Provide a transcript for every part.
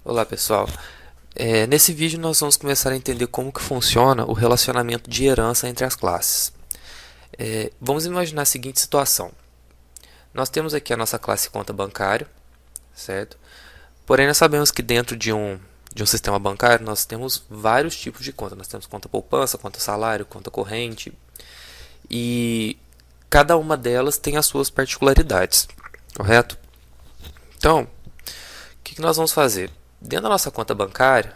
Olá pessoal, nesse vídeo nós vamos começar a entender como que funciona o relacionamento de herança entre as classes. Vamos imaginar a seguinte situação. Nós temos aqui a nossa classe conta bancária, certo? Porém nós sabemos que dentro de um sistema bancário nós temos vários tipos de conta. Nós temos conta poupança, conta salário, conta corrente e cada uma delas tem as suas particularidades, correto? Então, o que nós vamos fazer? Dentro da nossa conta bancária,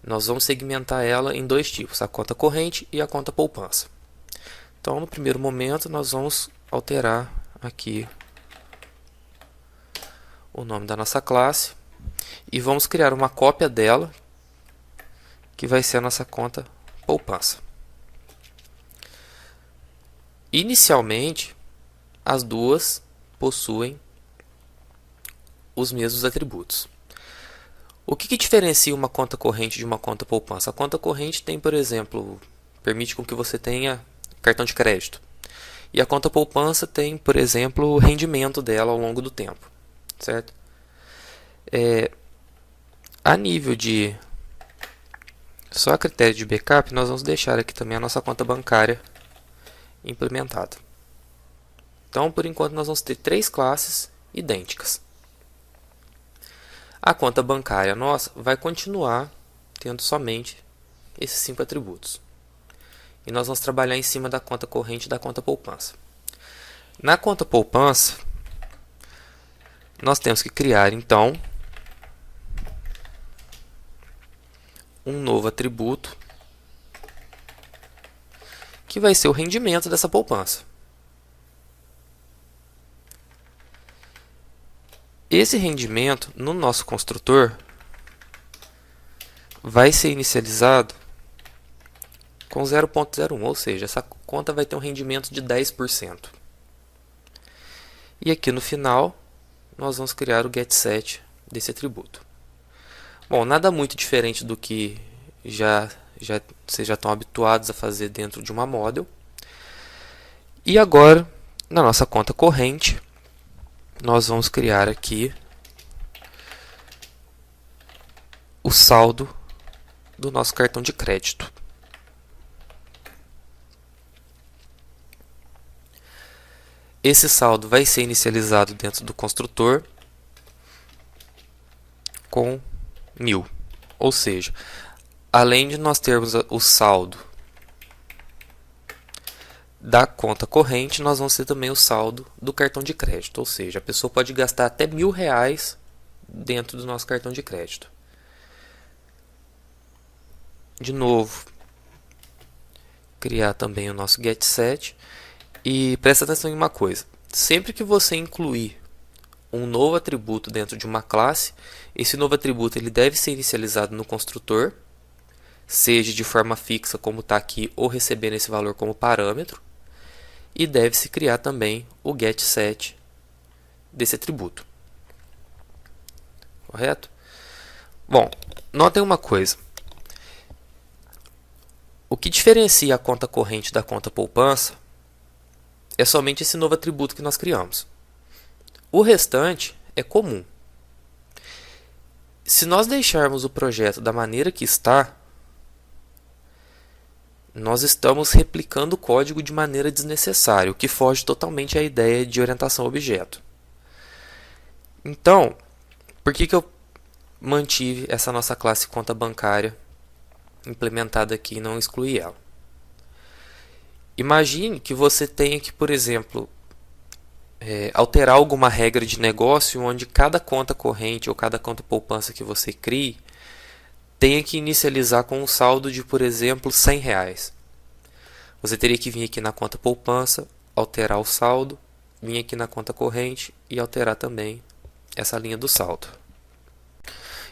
nós vamos segmentar ela em dois tipos, a conta corrente e a conta poupança. Então, no primeiro momento, nós vamos alterar aqui o nome da nossa classe e vamos criar uma cópia dela, que vai ser a nossa conta poupança. Inicialmente, as duas possuem os mesmos atributos. O que diferencia uma conta corrente de uma conta poupança? A conta corrente tem, por exemplo, permite com que você tenha cartão de crédito. E a conta poupança tem, por exemplo, o rendimento dela ao longo do tempo, certo? A nível de só a critério de backup, nós vamos deixar aqui também a nossa conta bancária implementada. Então, por enquanto, nós vamos ter três classes idênticas. A conta bancária nossa vai continuar tendo somente esses 5 atributos. E nós vamos trabalhar em cima da conta corrente e da conta poupança. Na conta poupança, nós temos que criar, então, um novo atributo que vai ser o rendimento dessa poupança. Esse rendimento, no nosso construtor, vai ser inicializado com 0,01, ou seja, essa conta vai ter um rendimento de 10%. E aqui no final, nós vamos criar o getSet desse atributo. Bom, nada muito diferente do que vocês já estão habituados a fazer dentro de uma model. E agora, na nossa conta corrente, nós vamos criar aqui o saldo do nosso cartão de crédito. Esse saldo vai ser inicializado dentro do construtor com 1000. Ou seja, além de nós termos o saldo da conta corrente, nós vamos ter também o saldo do cartão de crédito. Ou seja, a pessoa pode gastar até R$1.000 dentro do nosso cartão de crédito. De novo, criar também o nosso getSet. E presta atenção em uma coisa. Sempre que você incluir um novo atributo dentro de uma classe, esse novo atributo ele deve ser inicializado no construtor, seja de forma fixa como está aqui, ou recebendo esse valor como parâmetro. E deve-se criar também o getSet desse atributo. Correto? Bom, notem uma coisa. O que diferencia a conta corrente da conta poupança é somente esse novo atributo que nós criamos. O restante é comum. Se nós deixarmos o projeto da maneira que está, nós estamos replicando o código de maneira desnecessária, o que foge totalmente à ideia de orientação a objeto. Então, por que eu mantive essa nossa classe conta bancária implementada aqui e não excluí ela? Imagine que você tenha que, por exemplo, alterar alguma regra de negócio onde cada conta corrente ou cada conta poupança que você crie tenha que inicializar com um saldo de, por exemplo, R$100. Você teria que vir aqui na conta poupança, alterar o saldo, vir aqui na conta corrente e alterar também essa linha do saldo.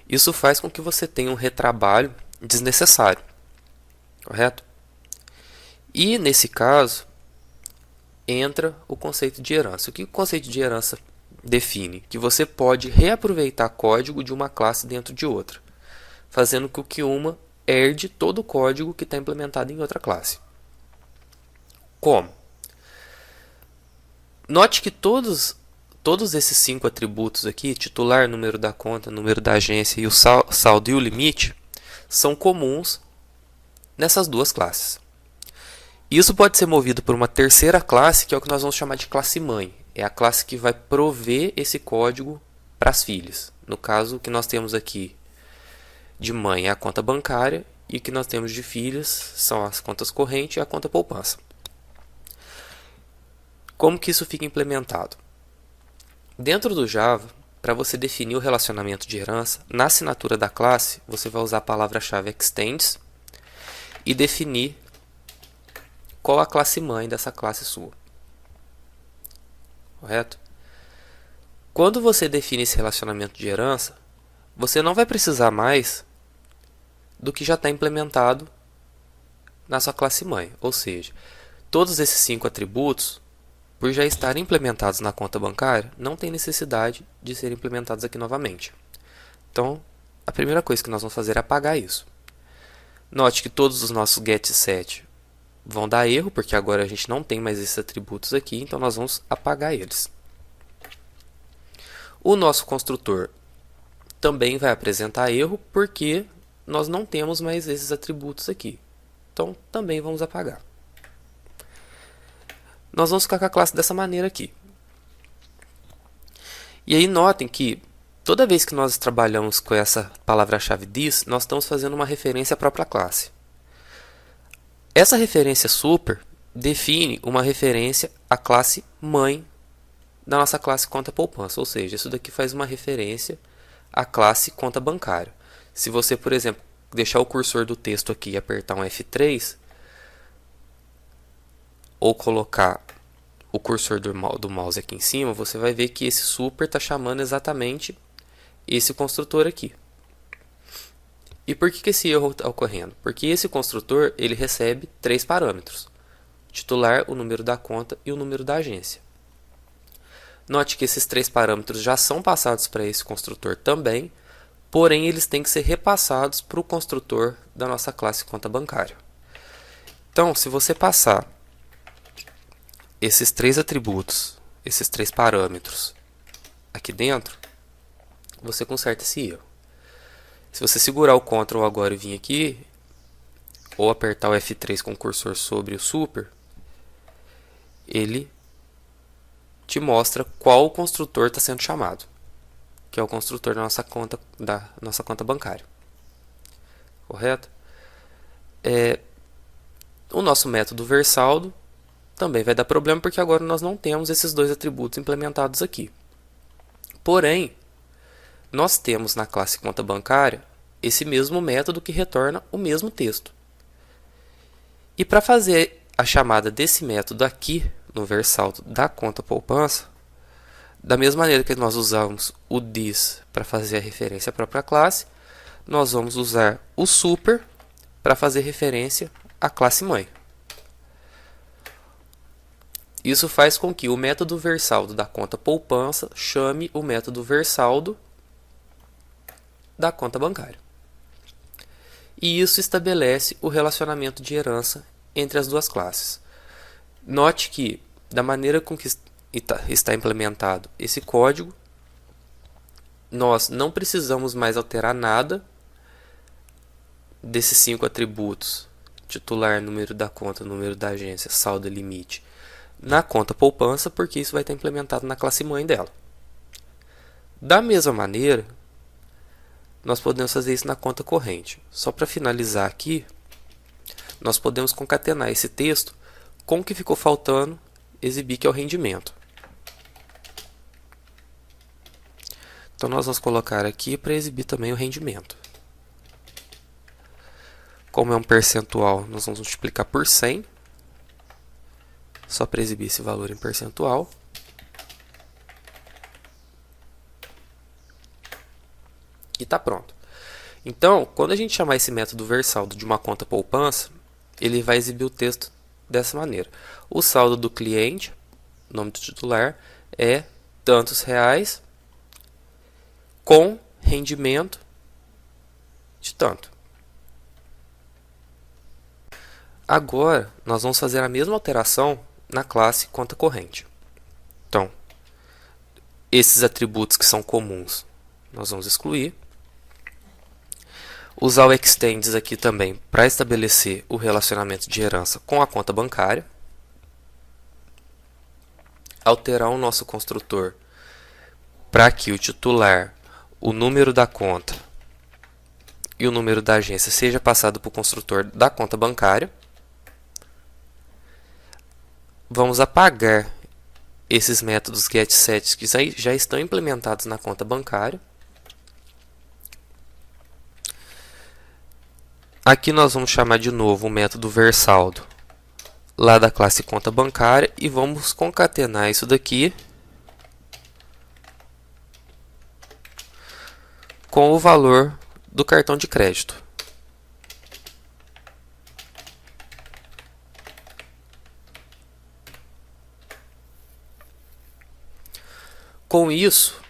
Isso faz com que você tenha um retrabalho desnecessário, correto? E nesse caso, entra o conceito de herança. O que o conceito de herança define? Que você pode reaproveitar código de uma classe dentro de outra, fazendo com que uma herde todo o código que está implementado em outra classe. Como? Note que todas todos esses 5 atributos aqui, titular, número da conta, número da agência e o saldo e o limite, são comuns nessas duas classes. Isso pode ser movido por uma terceira classe, que é o que nós vamos chamar de classe mãe. É a classe que vai prover esse código para as filhas. No caso, o que nós temos aqui de mãe é a conta bancária e o que nós temos de filhas são as contas correntes e a conta poupança. Como que isso fica implementado? Dentro do Java, para você definir o relacionamento de herança, na assinatura da classe, você vai usar a palavra-chave extends e definir qual a classe mãe dessa classe sua. Correto? Quando você define esse relacionamento de herança, você não vai precisar mais do que já está implementado na sua classe mãe. Ou seja, todos esses 5 atributos, por já estarem implementados na conta bancária, não tem necessidade de serem implementados aqui novamente. Então, a primeira coisa que nós vamos fazer é apagar isso. Note que todos os nossos getSet vão dar erro, porque agora a gente não tem mais esses atributos aqui, então nós vamos apagar eles. O nosso construtor também vai apresentar erro, porque nós não temos mais esses atributos aqui. Então, também vamos apagar. Nós vamos ficar com a classe dessa maneira aqui. E aí notem que toda vez que nós trabalhamos com essa palavra-chave this, nós estamos fazendo uma referência à própria classe. Essa referência super define uma referência à classe mãe da nossa classe conta poupança, ou seja, isso daqui faz uma referência à classe conta bancária. Se você, por exemplo, deixar o cursor do texto aqui e apertar um F3, ou colocar o cursor do mouse aqui em cima, você vai ver que esse super está chamando exatamente esse construtor aqui. E por que esse erro está ocorrendo? Porque esse construtor ele recebe 3 parâmetros: titular, o número da conta e o número da agência. Note que esses 3 parâmetros já são passados para esse construtor também, porém eles têm que ser repassados para o construtor da nossa classe conta bancária. Então, se você passar esses 3 atributos, esses 3 parâmetros aqui dentro, você conserta esse erro. Se você segurar o Ctrl agora e vir aqui, ou apertar o F3 com o cursor sobre o super, ele te mostra qual construtor está sendo chamado, que é o construtor da nossa conta bancária. Correto? O nosso método versaldo também vai dar problema, porque agora nós não temos esses 2 atributos implementados aqui. Porém, nós temos na classe conta bancária esse mesmo método que retorna o mesmo texto. E para fazer a chamada desse método aqui no versaldo da conta poupança, da mesma maneira que nós usamos o this para fazer a referência à própria classe, nós vamos usar o super para fazer referência à classe mãe. Isso faz com que o método versaldo da conta poupança chame o método versaldo da conta bancária. E isso estabelece o relacionamento de herança entre as duas classes. Note que, da maneira com que está implementado esse código, nós não precisamos mais alterar nada desses 5 atributos: titular, número da conta, número da agência, saldo e limite, na conta poupança, porque isso vai estar implementado na classe mãe dela. Da mesma maneira, nós podemos fazer isso na conta corrente. Só para finalizar aqui, nós podemos concatenar esse texto com o que ficou faltando exibir, que é o rendimento. Então nós vamos colocar aqui para exibir também o rendimento. Como é um percentual, nós vamos multiplicar por 100, só para exibir esse valor em percentual. E está pronto. Então, quando a gente chamar esse método versaldo de uma conta poupança, ele vai exibir o texto dessa maneira: o saldo do cliente, nome do titular, é tantos reais com rendimento de tanto. Agora, nós vamos fazer a mesma alteração na classe conta corrente. Então, esses atributos que são comuns nós vamos excluir. Usar o extends aqui também para estabelecer o relacionamento de herança com a conta bancária. Alterar o nosso construtor para que o titular, o número da conta e o número da agência seja passado para o construtor da conta bancária. Vamos apagar esses métodos getSet que já estão implementados na conta bancária. Aqui nós vamos chamar de novo o método versaldo lá da classe conta bancária e vamos concatenar isso daqui com o valor do cartão de crédito. Com isso,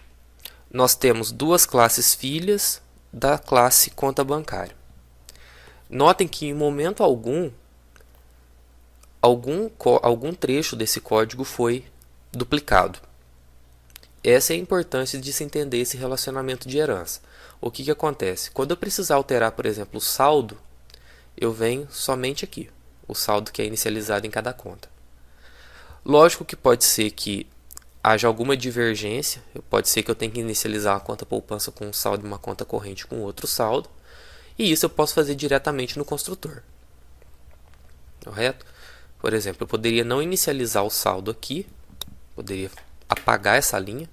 nós temos duas classes filhas da classe conta bancária. Notem que em momento algum trecho desse código foi duplicado. Essa é a importância de se entender esse relacionamento de herança. O que acontece? Quando eu precisar alterar, por exemplo, o saldo, eu venho somente aqui, o saldo que é inicializado em cada conta. Lógico que pode ser que haja alguma divergência, pode ser que eu tenha que inicializar uma conta poupança com um saldo e uma conta corrente com outro saldo, e isso eu posso fazer diretamente no construtor. Correto? Por exemplo, eu poderia não inicializar o saldo aqui, poderia apagar essa linha,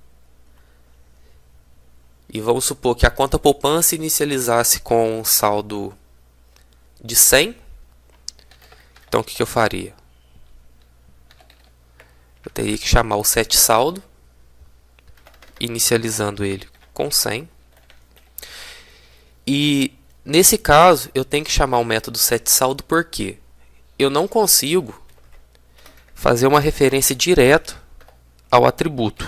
e vamos supor que a conta poupança inicializasse com um saldo de 100. Então o que eu faria? Eu teria que chamar o setSaldo, inicializando ele com 100. E nesse caso, eu tenho que chamar o método setSaldo porque eu não consigo fazer uma referência direta ao atributo.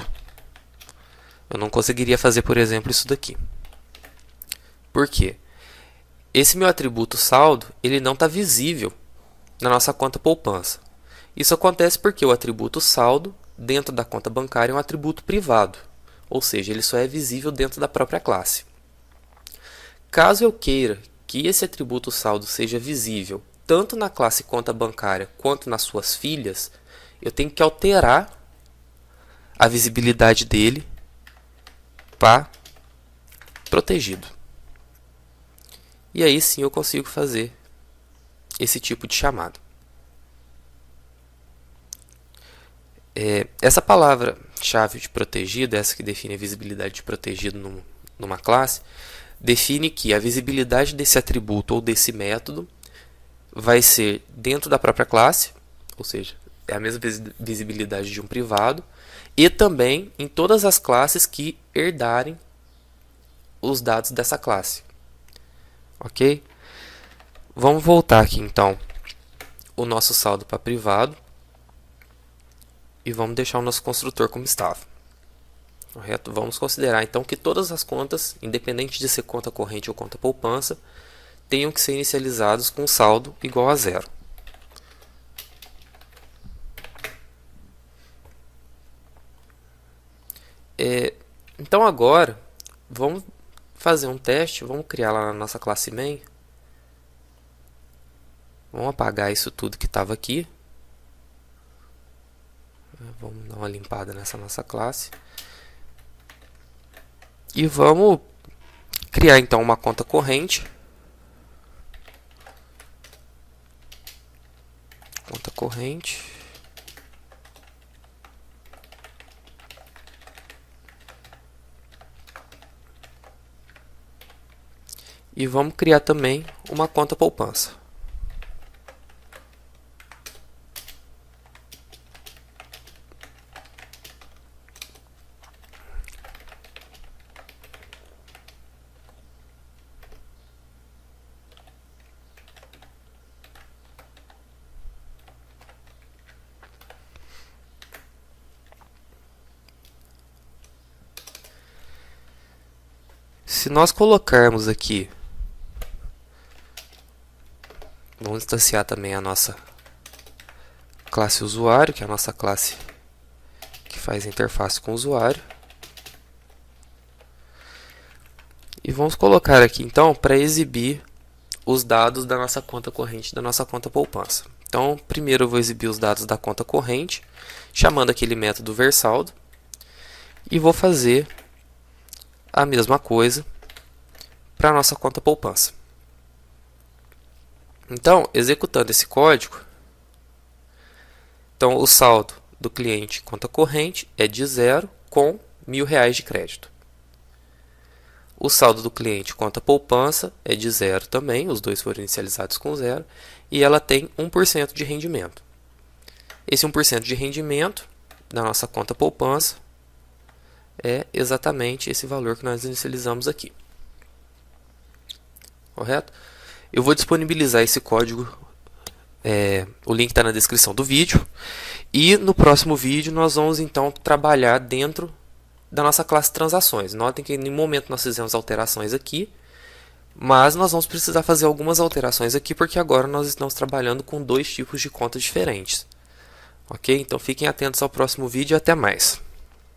Eu não conseguiria fazer, por exemplo, isso daqui. Por quê? Esse meu atributo saldo, ele não está visível na nossa conta poupança. Isso acontece porque o atributo saldo dentro da conta bancária é um atributo privado, ou seja, ele só é visível dentro da própria classe. Caso eu queira que esse atributo saldo seja visível tanto na classe conta bancária quanto nas suas filhas, eu tenho que alterar a visibilidade dele para protegido. E aí sim eu consigo fazer esse tipo de chamada. Essa palavra-chave de protegido, essa que define a visibilidade de protegido numa classe, define que a visibilidade desse atributo ou desse método vai ser dentro da própria classe, ou seja, é a mesma visibilidade de um privado, e também em todas as classes que herdarem os dados dessa classe. Ok? Vamos voltar aqui então o nosso saldo para privado e vamos deixar o nosso construtor como estava. Correto? Vamos considerar então que todas as contas, independente de ser conta corrente ou conta poupança, tenham que ser inicializados com saldo igual a 0. Então agora vamos fazer um teste, vamos criar lá na nossa classe main. Vamos apagar isso tudo que estava aqui. Vamos dar uma limpada nessa nossa classe. E vamos criar então uma conta corrente. Conta corrente. E vamos criar também uma conta poupança. Se nós colocarmos aqui, vamos instanciar também a nossa classe usuário, que é a nossa classe que faz interface com o usuário. vamos colocar aqui então para exibir os dados da nossa conta corrente, da nossa conta poupança. Então, primeiro eu vou exibir os dados da conta corrente, chamando aquele método versaldo, e vou fazer a mesma coisa para a nossa conta poupança. Então, executando esse código, então o saldo do cliente conta corrente é de 0 com R$ 1.000 de crédito. O saldo do cliente conta poupança é de 0 também, os dois foram inicializados com 0, e ela tem 1% de rendimento. Esse 1% de rendimento da nossa conta poupança é exatamente esse valor que nós inicializamos aqui. Correto? Eu vou disponibilizar esse código, o link está na descrição do vídeo, e no próximo vídeo nós vamos então trabalhar dentro da nossa classe transações. Notem que no momento nós fizemos alterações aqui, mas nós vamos precisar fazer algumas alterações aqui, porque agora nós estamos trabalhando com dois tipos de contas diferentes. Ok? Então fiquem atentos ao próximo vídeo e até mais.